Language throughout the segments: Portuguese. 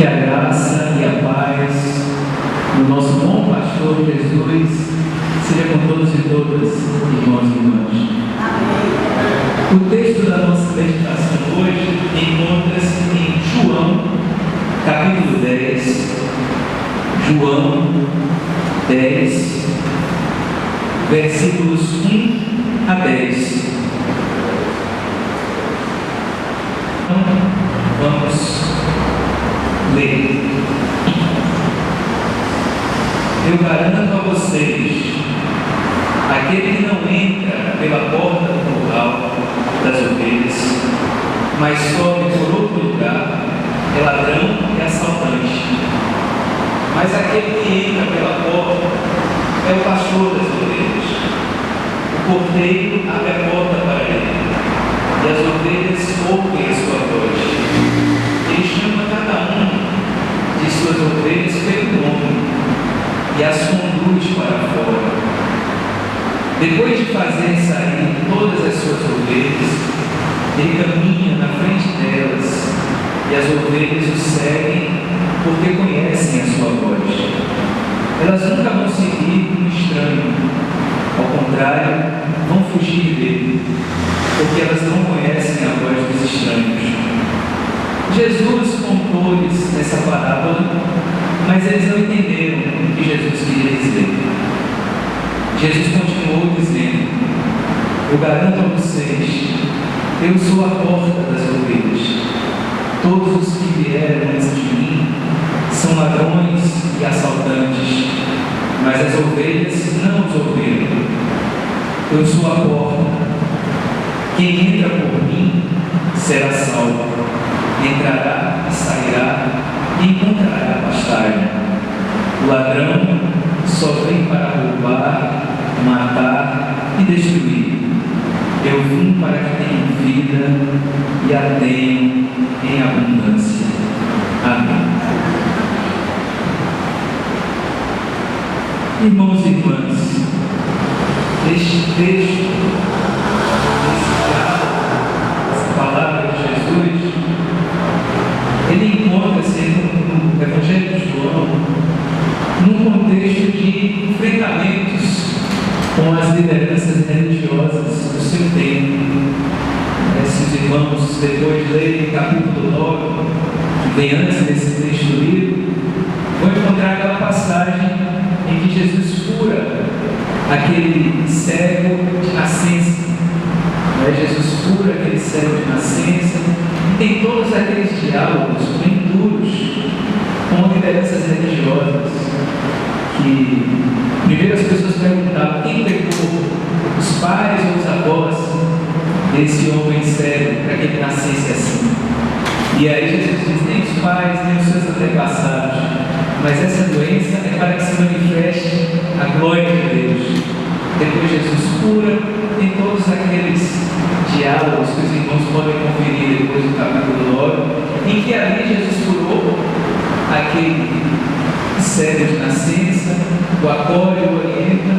Que a graça e a paz do nosso bom pastor Jesus seja com todos e todas, irmãos e irmãs. O texto da nossa meditação hoje encontra-se em João, capítulo 10. João 10, versículos 1 a 10. Então, vamos ler. Eu garanto a vocês, aquele que não entra pela porta do curral das ovelhas, mas sobe por outro lugar, é ladrão e assaltante. Mas aquele que entra pela porta é o pastor das ovelhas. O porteiro abre a porta para ele, e as ovelhas ouvem a sua voz. Ele chama cada uma de suas ovelhas pelo nome e as conduz para fora. Depois de fazer sair todas as suas ovelhas, ele caminha na frente delas e as ovelhas o seguem porque conhecem a sua voz. Elas nunca vão seguir um estranho, ao contrário, vão fugir dele, porque elas não conhecem a voz dos estranhos. Jesus contou-lhes essa parábola, mas eles não entenderam o que Jesus queria dizer. Jesus continuou dizendo: eu garanto a vocês, eu sou a porta das ovelhas. Todos os que vieram antes de mim são ladrões e assaltantes, mas as ovelhas não os ouviram. Eu sou a porta. Quem entra por mim será salvo. Entrará e sairá e encontrará pastagem. O ladrão só vem para roubar, matar e destruir. Eu vim para que tenham vida e a tenham em abundância. Amém. Irmãos e irmãs, este texto, essa palavra de Jesus, ele encontra-se no Evangelho de João num contexto de enfrentamentos com as lideranças religiosas do seu tempo. Se os irmãos depois lerem o capítulo 9, que vem antes desse texto do livro, vão encontrar aquela passagem em que Jesus cura aquele cego de nascença. Jesus cura aquele cego de nascença. Tem todos aqueles diálogos bem duros com lideranças religiosas, que primeiro as pessoas perguntavam quem pecou, os pais ou os avós desse homem cego para que ele nascesse assim. E aí Jesus diz: nem os pais, nem os seus antepassados, mas essa doença é para que se manifeste a glória de Deus. Depois Jesus cura, tem todos aqueles diálogos que os irmãos podem conferir depois do capítulo 9, em que ali Jesus curou aquele cego de nascença, o acolhe, o orienta.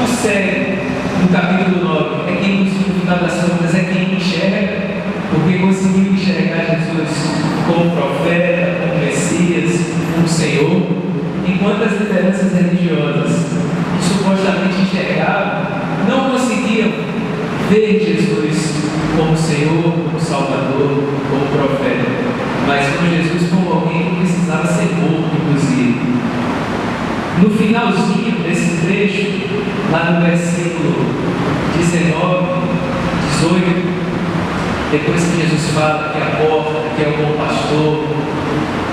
O cego, no capítulo 9, é quem, no final das contas, é quem enxerga, porque conseguiu enxergar Jesus como profeta, como Messias, como Senhor, enquanto as lideranças religiosas que supostamente enxergavam não conseguiam ver Jesus como Senhor, como Salvador, como profeta, mas com Jesus como alguém que precisava ser morto, inclusive. No finalzinho desse trecho, lá no versículo 19, 18, depois que Jesus fala que é a porta, que é o bom pastor,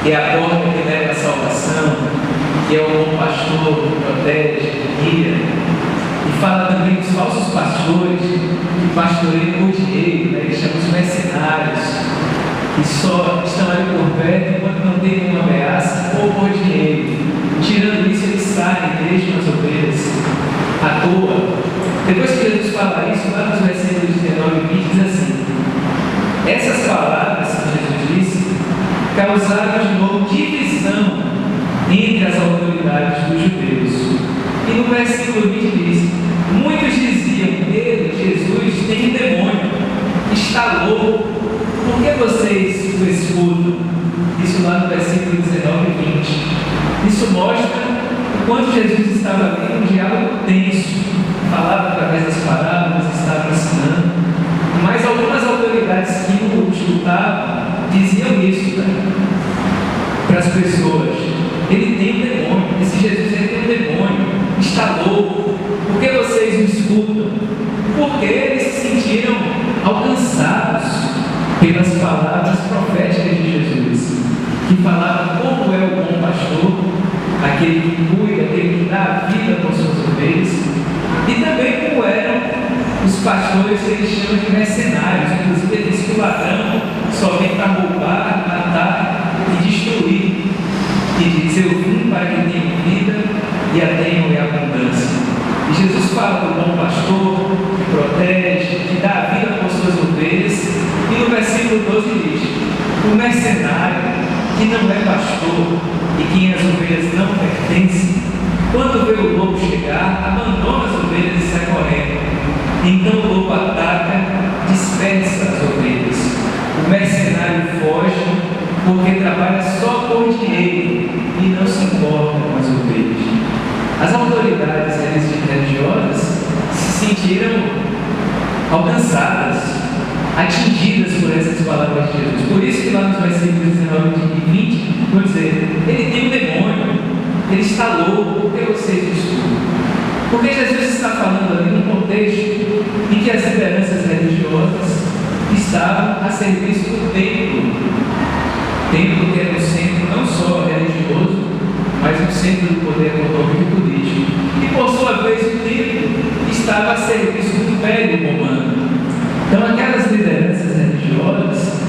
que é a porta que leva a salvação, que é o bom pastor que protege, que guia, e fala também dos falsos pastores que pastoreiam o dinheiro, eles chamam os mercenários, que só estão ali por perto enquanto não tem nenhuma ameaça ou por dinheiro. Tirando isso, eles saem e deixam as ovelhas à toa. Depois que Jesus fala isso, lá nos versículos 19 e 20 diz assim: essas palavras que Jesus disse causaram de novo divisão entre as autoridades dos judeus. E no versículo 20 diz: muitos diziam: ele, Jesus, tem um demônio, está louco, por que vocês o escutam? isso lá no versículo 19 e 20. Isso mostra o quanto Jesus estava ali num diálogo tenso, falava através das parábolas, estava ensinando, mas algumas autoridades que o escutavam diziam isso para as pessoas: ele tem um demônio, esse Jesus ele tem um demônio, está louco, por que vocês o escutam? Porque eles se sentiram alcançados pelas palavras proféticas de Jesus, que falavam como é o bom pastor, aquele que cuida, aquele que dá a vida para as suas ovelhas, e também como eram os pastores que eles chamam de mercenários, inclusive eles dizem que o ladrão só vem para roubar, matar e destruir, e diz: eu vim para que tenham vida e a tenham em abundância. E Jesus fala do bom pastor, que protege, que dá a vida para as suas ovelhas, e no versículo 12 diz: o mercenário, que não é pastor e quem as ovelhas não pertencem, quando vê o lobo chegar, abandona as ovelhas e sai correndo. Então o lobo ataca, dispersa as ovelhas. O mercenário foge porque trabalha só por dinheiro e não se importa com as ovelhas. As autoridades religiosas se sentiram alcançadas, atingidas por essas palavras de Jesus. Por isso que lá nos versículos 19 e 20, vou dizer: ele tem um demônio, ele está louco, por que vocês estudam? Porque Jesus está falando ali num contexto em que as lideranças religiosas estavam a serviço do templo. Templo que era o centro não só religioso, mas o centro do poder econômico e político. E por sua vez o templo estava a serviço do Império Romano. Então aquelas lideranças religiosas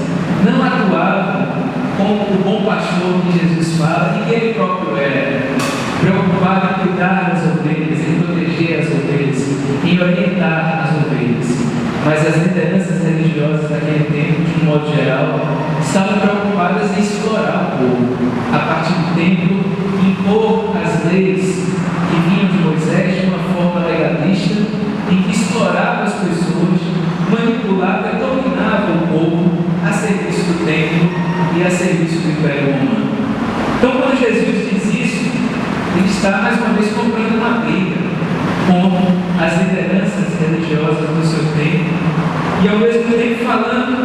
não atuavam como o bom pastor que Jesus fala e que ele próprio era, preocupado em cuidar das ovelhas, em proteger as ovelhas, em orientar as ovelhas. Mas as lideranças religiosas daquele tempo, de um modo geral, estavam preocupadas em explorar o povo, a partir do templo, impor as leis que vinham de Moisés de uma forma legalista, em que explorava as pessoas, manipulava e dominava o povo a serviço do templo e a serviço do Império Romano. Então, quando Jesus diz isso, ele está mais uma vez comprando uma briga com as lideranças religiosas do seu tempo e ao mesmo tempo falando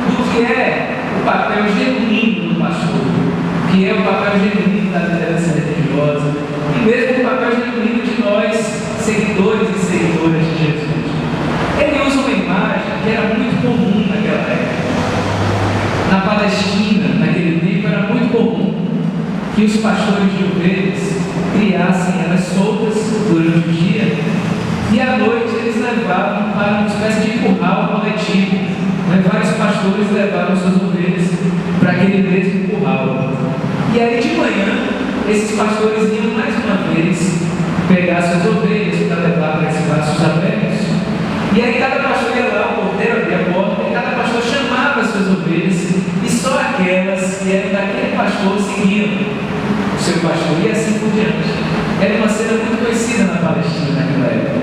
do que é o papel genuíno do pastor, que é o papel genuíno da liderança religiosa e mesmo o papel genuíno de nós, seguidores e seguidoras de Jesus. Ele usa uma imagem que era muito comum naquela época. Na Palestina, naquele tempo, era muito comum que os pastores de ovelhas criassem elas soltas durante o dia e à noite eles levavam para uma espécie de curral coletivo. Vários pastores levavam suas ovelhas para aquele mesmo curral. E aí de manhã, esses pastores iam mais uma vez pegar suas ovelhas para levar para espaços abertos. E aí cada pastor ia lá, o porteiro abria a porta, e cada pastor chamava as suas ovelhas, e só aquelas que eram daquele pastor seguiam o seu pastor, e assim por diante. Era uma cena muito conhecida na Palestina naquela época.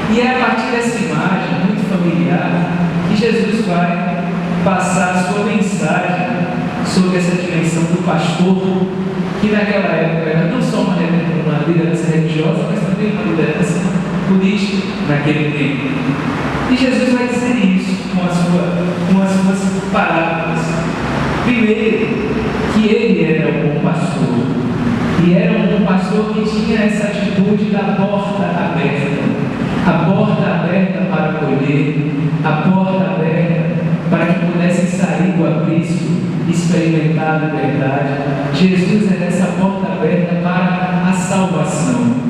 E é a partir dessa imagem muito familiar que Jesus vai passar a sua mensagem sobre essa dimensão do pastor, que naquela época era não só uma liderança religiosa, mas também uma liderança política naquele tempo. E Jesus vai dizer isso com as suas parábolas. Primeiro, que ele era o bom pastor. E era um bom pastor que tinha essa atitude da porta aberta. A porta aberta para acolher, a porta aberta para que pudessem sair do aprisco, experimentar a liberdade. Jesus era essa porta aberta para a salvação.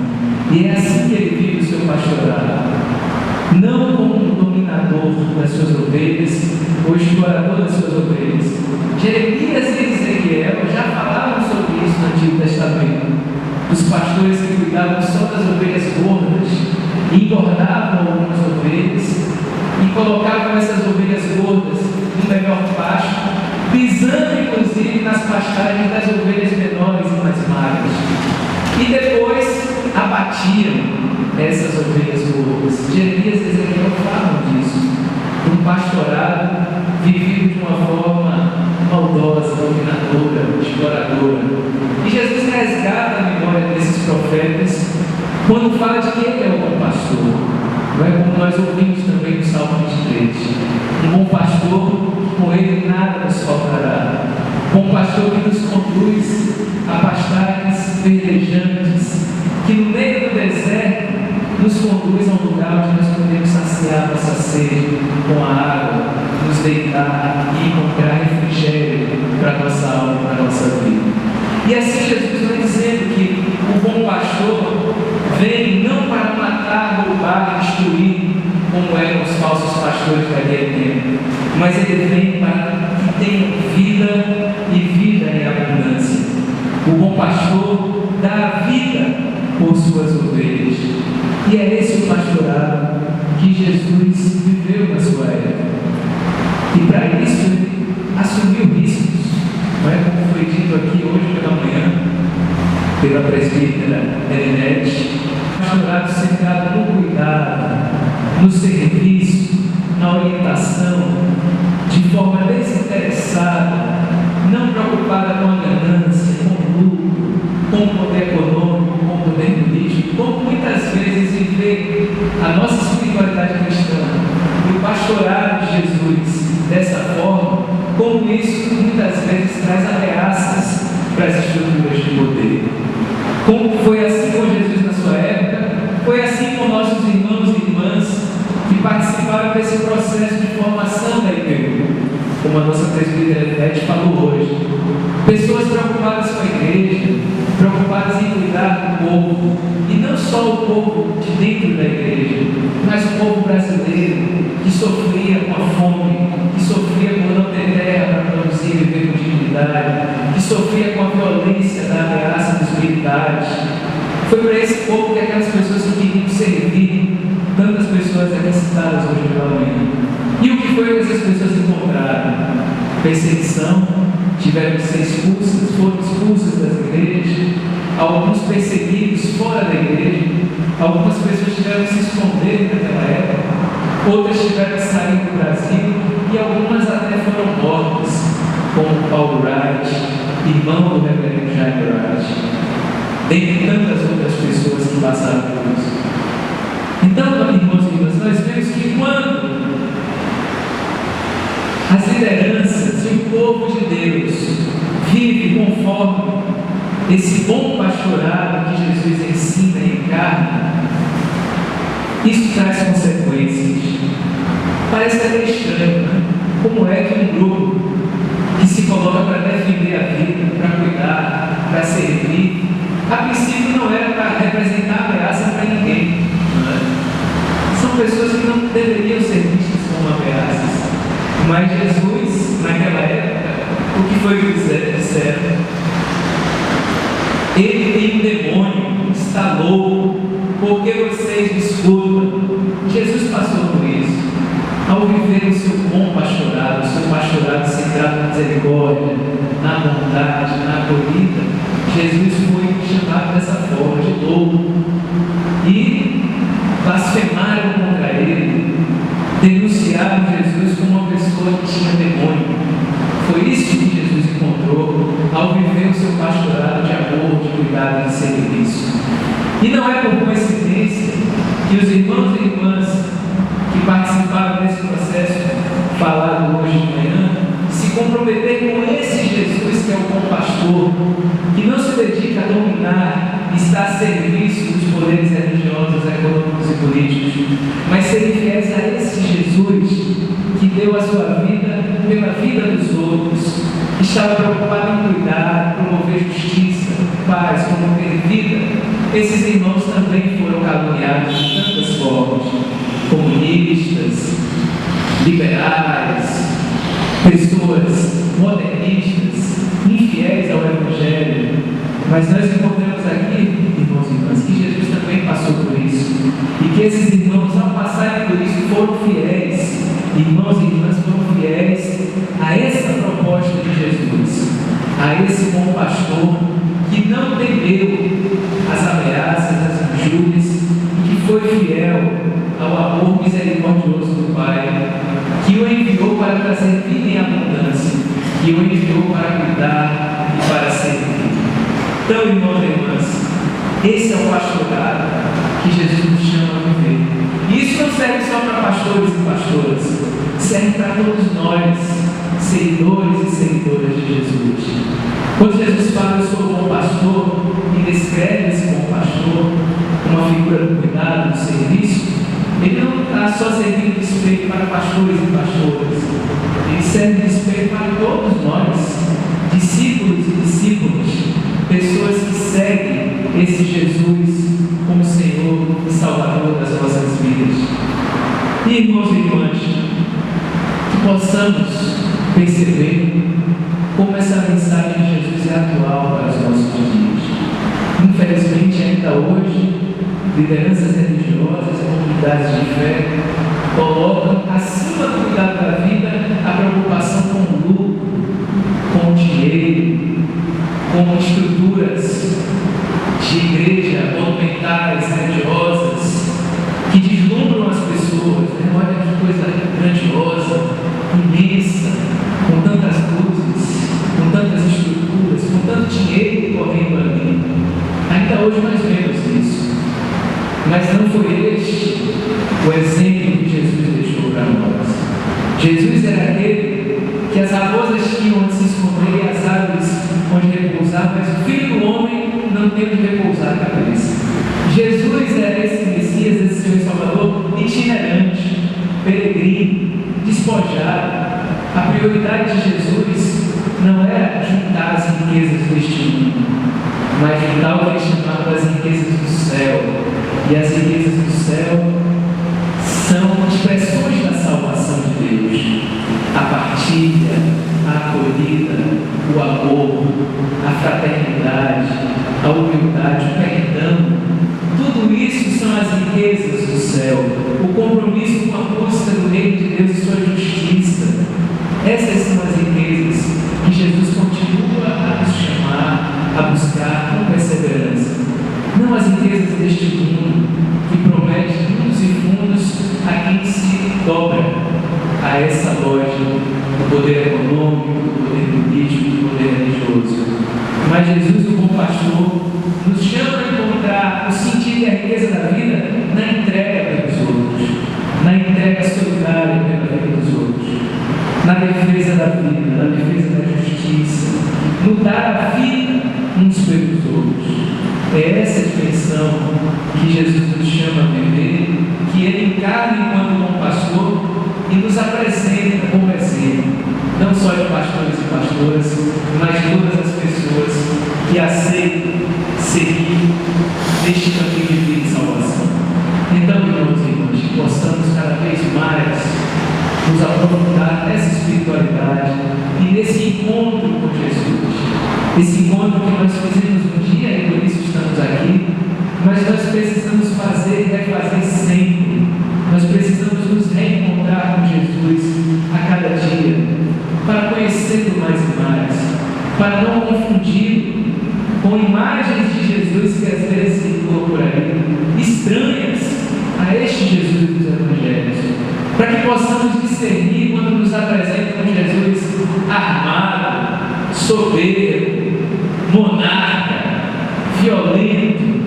E é assim que ele vive o seu pastorado. Não como um dominador das suas ovelhas, ou explorador das suas ovelhas. Jeremias e Ezequiel já falavam sobre isso no Antigo Testamento. Os pastores que cuidavam só das ovelhas gordas, e engordavam algumas ovelhas, e colocavam essas ovelhas gordas no melhor pasto, pisando inclusive nas pastagens das ovelhas menores e mais magras. E depois abatiam essas ovelhas gordas. Jeremias e Ezequiel falam disso. Um pastorado vivido de uma forma maldosa, dominadora, pastora. E Jesus resgata a memória desses profetas quando fala de que Ele é o bom pastor. Não é como nós ouvimos também no Salmo 23. Um bom pastor, com Ele nada nos faltará. Um bom pastor que nos conduz a pastagens verdejantes, que no meio do deserto nos conduz a um lugar onde nós podemos saciar nossa sede com a água, nos deitar e encontrar refrigério para a nossa alma, para a nossa vida. E assim Jesus vai dizendo que o bom pastor vem não para matar, roubar, destruir, como eram os falsos pastores daquele tempo, mas ele vem para que tenham vida e vida em abundância. O bom pastor dá a vida por suas ovelhas. E é esse o pastorado que Jesus viveu na sua época. E para isso ele assumiu riscos, não é como foi dito aqui hoje pela manhã, pela presbítera Elinete, pastorado centrado no cuidado, no serviço, na orientação, de forma desinteressada, não preocupada com a ganância, com o lucro, com o poder econômico, com o poder político, como muitas vezes viver a nossa espiritualidade cristã, o pastorado de Jesus dessa forma, como isso muitas vezes traz ameaças para as estruturas de poder. Como foi assim com Jesus na sua época, foi assim com nossos irmãos e irmãs que participaram desse processo de formação da IPU, como a nossa presbítera Elinete falou hoje. Pessoas preocupadas com a igreja, preocupadas em cuidar do povo, e não só o povo de dentro da igreja, mas o povo brasileiro que sofria com a fome, que sofria por não ter terra para produzir e viver com dignidade, que sofria com a violência da ameaça dos militares. Foi para esse povo que aquelas pessoas que queriam servir, tantas pessoas aqui citadas hoje pela manhã. E o que foi que essas pessoas encontraram? Perseguição, tiveram que ser expulsas, foram expulsas das igrejas, alguns perseguidos fora da igreja, algumas pessoas tiveram que se esconder naquela época, outras tiveram que sair do Brasil e algumas até foram mortas, como Paulo Wright, irmão do reverendo Jaime Wright, dentre tantas outras pessoas que passaram por isso. Então, irmãos e irmãs, nós vemos que quando as lideranças e o povo de Deus vive conforme esse bom pastorado que Jesus ensina e encarna, isso traz consequências. Parece até estranho, né? Como é que um grupo que se coloca para defender a vida, para cuidar, para servir, a princípio não era para representar ameaça para ninguém, não é? São pessoas que não deveriam ser vistas como ameaças. Mas Jesus, naquela época, o que foi que disseram? Ele tem um demônio, está louco, porque vocês me escutam. Jesus passou por isso. Ao viver o seu bom pastorado, o seu pastorado centrado na misericórdia, na bondade, na acolhida, Jesus foi chamado dessa forma, de louco. E blasfemaram contra ele, denunciaram Jesus como uma pessoa que tinha demônio. Foi isso que Jesus encontrou ao viver o seu pastorado de amor, de cuidado e de serviço. E não é por coincidência que os irmãos e irmãs que participaram desse processo falado hoje de manhã se comprometer com esse Jesus que é o bom pastor, que não se dedica a dominar, está a serviço dos poderes religiosos, econômicos e políticos, mas serem fiéis a esse Jesus que deu a sua vida pela vida dos outros, que estava preocupado em cuidar, promover justiça, paz, promover vida. Esses irmãos também foram caluniados de tantas formas, comunistas, liberais, pessoas modernistas, infiéis ao Evangelho. Mas nós encontramos aqui, irmãos e irmãs, que Jesus também passou por isso, e que esses irmãos, ao passarem por isso, foram fiéis. Irmãos e irmãs foram fiéis a essa proposta de Jesus, a esse bom pastor que não temeu as ameaças, as injúrias, e que foi fiel ao amor misericordioso do Pai, que o enviou para trazer vida em abundância, que o enviou para cuidar e para servir. Então, irmãos e irmãs, esse é o pastorado que Jesus nos chama a viver. E isso não serve só para pastores e pastoras, serve para todos nós, seguidores e seguidoras de Jesus. Quando Jesus fala, eu sou o bom pastor, e descreve esse bom pastor como uma figura do cuidado, do serviço, ele não está só servindo de espelho para pastores e pastoras, ele serve de espelho para todos nós, discípulos e discípulas, pessoas que seguem esse Jesus como Senhor e Salvador das nossas vidas. E, irmãos e irmãs, que possamos perceber como essa mensagem de Jesus é atual para os nossos dias. Infelizmente, ainda hoje, lideranças religiosas, comunidades de fé, colocam acima do cuidado da vida a preocupação com o lucro, com o dinheiro, com estruturas de igreja monumentais, religiosas, que deslumbram as pessoas. Olha que coisa grandiosa, imensa, com tantas luzes, com tantas estruturas, com tanto dinheiro correndo ali. Ainda hoje nós vemos isso. Mas não foi este o exemplo que Jesus deixou para nós. Jesus era aquele que as raposas tinham onde se esconder e as árvores onde repousar, mas o Filho do Homem não tem onde repousar a cabeça. Jesus era esse Messias, esse Senhor Salvador, itinerante, peregrino, despojado. A prioridade de Jesus não era juntar as riquezas deste mundo, mas juntar o que ele chamava das riquezas do céu. E as riquezas do céu são expressões da salvação de Deus. A partilha, a acolhida, o amor, a fraternidade, a humildade, o perdão. Tudo isso são as riquezas do céu. O compromisso com a busca do reino de Deus e sua justiça. Essas são as riquezas que Jesus continua a nos chamar a buscar com perseverança. Não as riquezas deste mundo, que promete mundos e fundos a quem se dobra a essa loja do poder econômico, do poder político, do poder religioso. Mas Jesus, o bom pastor, nos chama a encontrar o sentido e a riqueza da vida na entrega pelos outros, na entrega solidária pela vida dos outros, na defesa da vida, na defesa da justiça, no dar a vida uns pelos outros. É essa a dimensão que Jesus nos chama a viver, que Ele encarna enquanto bom pastor e nos apresenta como exemplo, não só de pastores e pastoras, mas de todas as pessoas que aceitam seguir neste caminho de vida e salvação. Então, irmãos e irmãs, que possamos cada vez mais nos aprofundar nessa espiritualidade e nesse encontro com Jesus. Esse encontro que nós fizemos um dia e por isso estamos aqui, mas nós precisamos fazer e refazer sempre. Nós precisamos nos reencontrar com Jesus a cada dia, para conhecê-lo mais e mais, para não confundir com imagens de Jesus que às vezes circulam por aí, estranhas a este Jesus dos Evangelhos, para que possamos discernir quando nos apresentam um Jesus armado, soberbo, monarca, violento,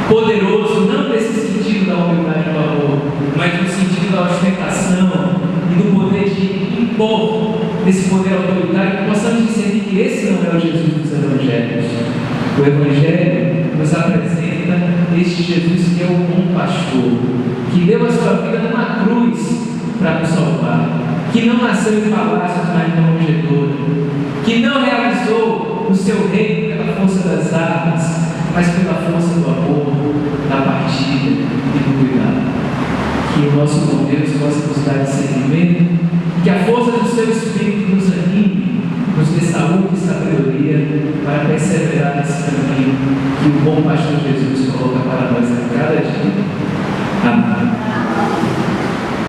poderoso, não nesse sentido da humildade e do amor, mas no sentido da ostentação e do poder de impor esse poder autoritário, que possamos discernir que esse não é o Jesus dos Evangelhos. O Evangelho nos apresenta este Jesus que é o bom pastor, que deu a sua vida numa cruz para nos salvar, que não nasceu em palácios, mas na manjedoura, que não realizou o seu reino pela força das armas, mas pela força do amor, da partilha e do cuidado. Que o nosso bom Deus possa nos dar discernimento, que a força do seu Espírito nos anime, nos dê saúde e sabedoria para perseverar nesse caminho que o bom pastor Jesus colocou